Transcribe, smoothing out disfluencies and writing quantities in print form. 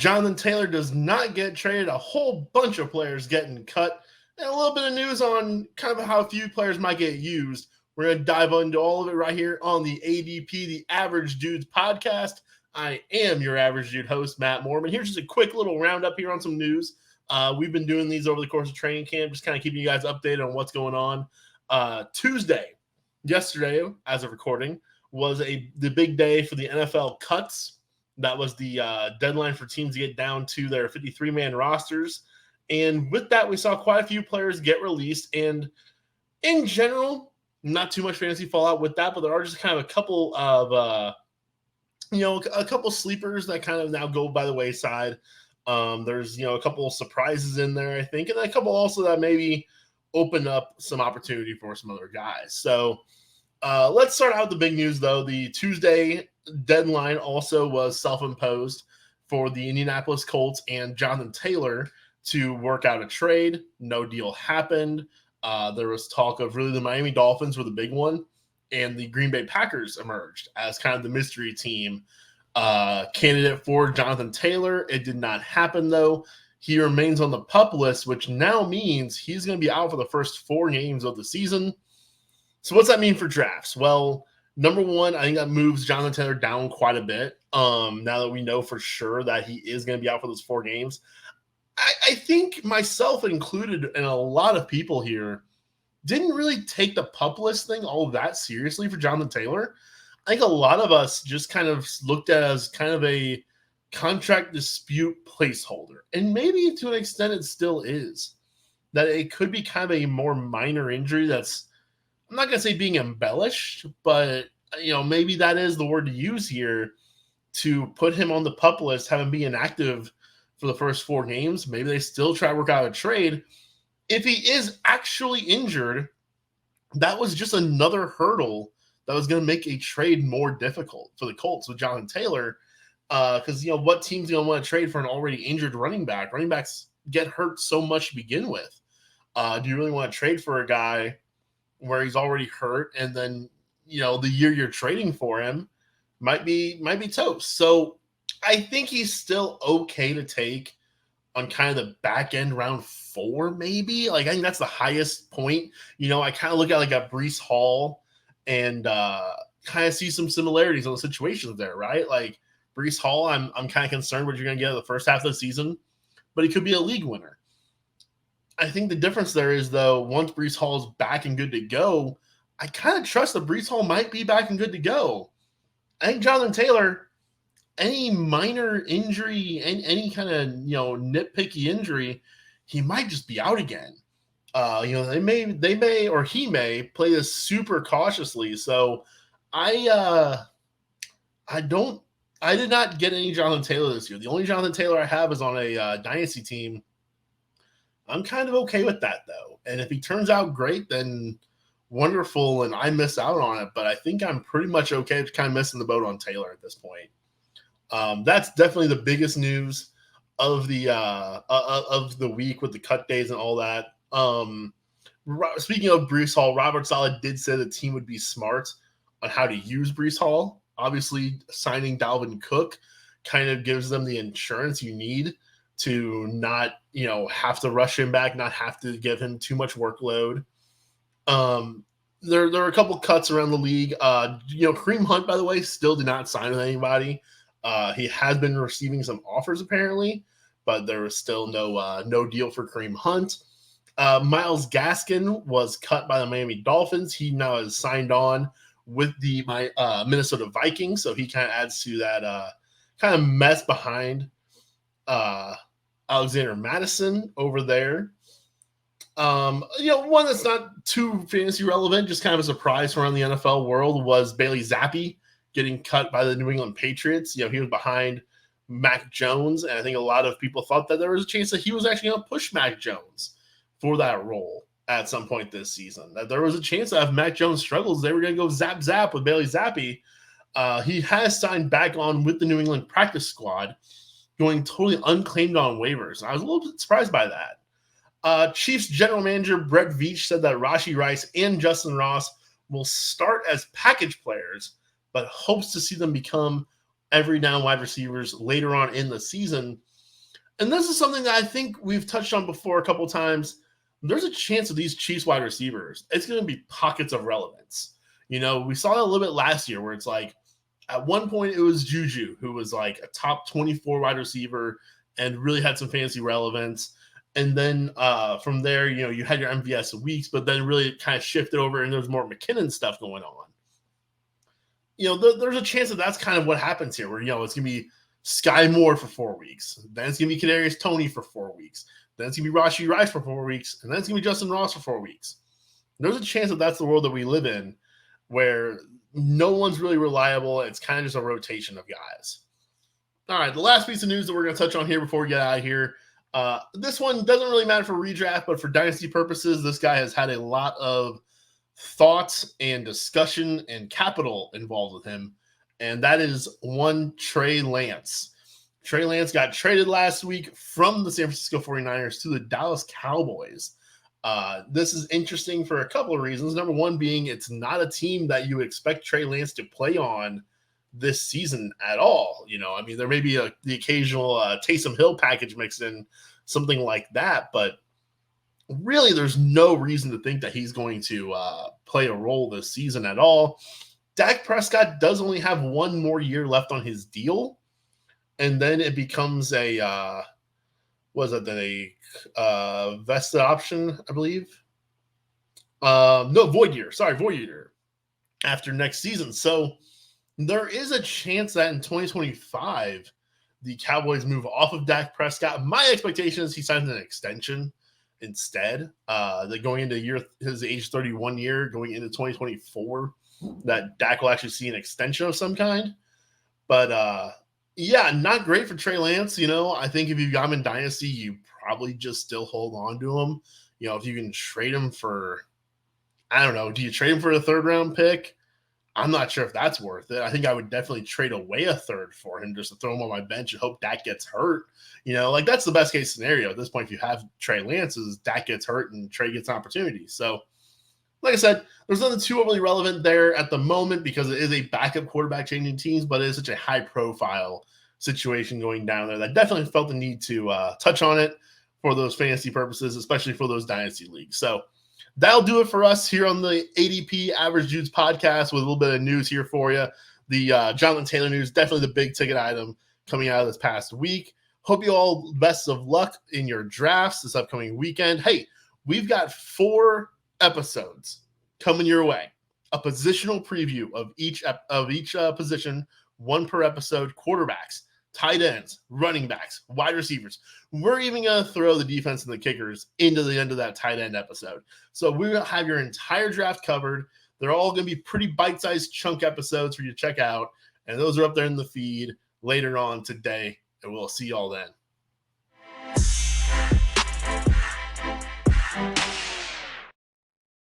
Jonathan Taylor does not get traded. A whole bunch of players getting cut. And a little bit of news on kind of how few players might get used. We're going to dive into all of it right here on the ADP, the Average Dudes podcast. I am your Average Dude host, Matt Mormon. Here's just a quick little roundup here on some news. We've been doing these over the course of training camp, just kind of keeping you guys updated on what's going on. Yesterday, as of recording, was the big day for the NFL cuts. That was the deadline for teams to get down to their 53-man rosters. And with that, we saw quite a few players get released. And in general, not too much fantasy fallout with that, but there are just kind of a couple of, a couple sleepers that kind of now go by the wayside. There's, a couple of surprises in there, I think, and a couple also that maybe open up some opportunity for some other guys. So let's start out with the big news, though. The Tuesday deadline also was self-imposed for the Indianapolis Colts and Jonathan Taylor to work out a trade. No deal happened. There was talk of really the Miami Dolphins were the big one, and the Green Bay Packers emerged as kind of the mystery team candidate for Jonathan Taylor. It did not happen, though. He remains on the PUP list, which now means he's going to be out for the first 4 games of the season. So what's that mean for drafts? Well, number one, I think that moves Jonathan Taylor down quite a bit. Now that we know for sure that he is going to be out for those 4 games. I think myself included and a lot of people here didn't really take the PUP list thing all that seriously for Jonathan Taylor. I think a lot of us just kind of looked at it as kind of a contract dispute placeholder. And maybe to an extent it still is. That it could be kind of a more minor injury that's, I'm not going to say being embellished, but maybe that is the word to use here to put him on the PUP list, have him be inactive for the first 4 games. Maybe they still try to work out a trade. If he is actually injured, that was just another hurdle that was going to make a trade more difficult for the Colts with Jonathan Taylor. Because, what team's going to want to trade for an already injured running back? Running backs get hurt so much to begin with. Do you really want to trade for a guy where he's already hurt and then, the year you're trading for him might be toast? So I think he's still okay to take on kind of the back end round 4, maybe. Like, I think that's the highest point. I kind of look at like a Breece Hall and kind of see some similarities on the situations there, right? Like Breece Hall, I'm kind of concerned what you're going to get in the first half of the season, but he could be a league winner. I think the difference there is, though, once Breece Hall is back and good to go, I kind of trust that Breece Hall might be back and good to go. I think Jonathan Taylor, any minor injury, any kind of nitpicky injury, he might just be out again. They may or he may play this super cautiously. So I did not get any Jonathan Taylor this year. The only Jonathan Taylor I have is on a dynasty team. I'm kind of okay with that, though. And if he turns out great, then wonderful, and I miss out on it. But I think I'm pretty much okay with kind of missing the boat on Taylor at this point. That's definitely the biggest news of the week with the cut days and all that. Speaking of Breece Hall, Robert Saleh did say the team would be smart on how to use Breece Hall. Obviously, signing Dalvin Cook kind of gives them the insurance you need to not, have to rush him back, not have to give him too much workload. There are a couple cuts around the league. Kareem Hunt, by the way, still did not sign with anybody. He has been receiving some offers apparently, but there was still no deal for Kareem Hunt. Myles Gaskin was cut by the Miami Dolphins. He now is signed on with the Minnesota Vikings, so he kind of adds to that kind of mess behind Alexander Madison over there. One that's not too fantasy relevant, just kind of a surprise around the NFL world, was Bailey Zappi getting cut by the New England Patriots. He was behind Mac Jones, and I think a lot of people thought that there was a chance that he was actually going to push Mac Jones for that role at some point this season. That there was a chance that if Mac Jones struggles, they were going to go zap with Bailey Zappi. He has signed back on with the New England practice squad, going totally unclaimed on waivers. I was a little bit surprised by that. Chiefs general manager Brett Veach said that Rashee Rice and Justin Ross will start as package players, but hopes to see them become every down wide receivers later on in the season. And this is something that I think we've touched on before a couple times. There's a chance of these Chiefs wide receivers, it's going to be pockets of relevance. You know, we saw that a little bit last year where it's like at one point it was Juju, who was like a top 24 wide receiver and really had some fantasy relevance. And then from there, you know, you had your MVS weeks, but then really kind of shifted over and there's more McKinnon stuff going on. You know, there's a chance that that's kind of what happens here, where, you know, it's going to be Sky Moore for 4 weeks. Then it's going to be Kadarius Toney for 4 weeks. Then it's going to be Rashee Rice for 4 weeks. And then it's going to be Justin Ross for 4 weeks. There's a chance that that's the world that we live in, where no one's really reliable. It's kind of just a rotation of guys. All right, the last piece of news that we're going to touch on here before we get out of here. This one doesn't really matter for redraft, but for dynasty purposes, this guy has had a lot of thoughts and discussion and capital involved with him, and that is one Trey Lance. Trey Lance got traded last week from the San Francisco 49ers to the Dallas Cowboys. This is interesting for a couple of reasons. Number one being it's not a team that you expect Trey Lance to play on this season at all. You know, I mean, there may be the occasional Taysom Hill package mixed in, something like that, but really there's no reason to think that he's going to play a role this season at all. Dak Prescott does only have one more year left on his deal, and then it becomes a vested option, I believe. No, void year. Sorry, void year after next season. So there is a chance that in 2025, the Cowboys move off of Dak Prescott. My expectation is he signs an extension instead. That going into his age 31 year, going into 2024, that Dak will actually see an extension of some kind. But yeah, not great for Trey Lance. You know, I think if you got him in Dynasty, you probably just still hold on to him. You know, if you can trade him for, I don't know, do you trade him for a 3rd round pick? I'm not sure if that's worth it. I think I would definitely trade away a 3rd for him just to throw him on my bench and hope Dak gets hurt. You know, like that's the best case scenario at this point. If you have Trey Lance, is Dak gets hurt and Trey gets an opportunity. So, like I said, there's nothing too overly relevant there at the moment because it is a backup quarterback changing teams, but it is such a high profile situation going down there that definitely felt the need to touch on it for those fantasy purposes, especially for those dynasty leagues. So that'll do it for us here on the ADP Average Dudes podcast with a little bit of news here for you. The Jonathan Taylor news, definitely the big ticket item coming out of this past week. Hope you all best of luck in your drafts this upcoming weekend. Hey, we've got 4 episodes coming your way. A positional preview of each position, 1 per episode. Quarterbacks, tight ends, running backs, wide receivers. We're even going to throw the defense and the kickers into the end of that tight end episode. So we're going to have your entire draft covered. They're all going to be pretty bite-sized chunk episodes for you to check out. And those are up there in the feed later on today. And we'll see y'all then.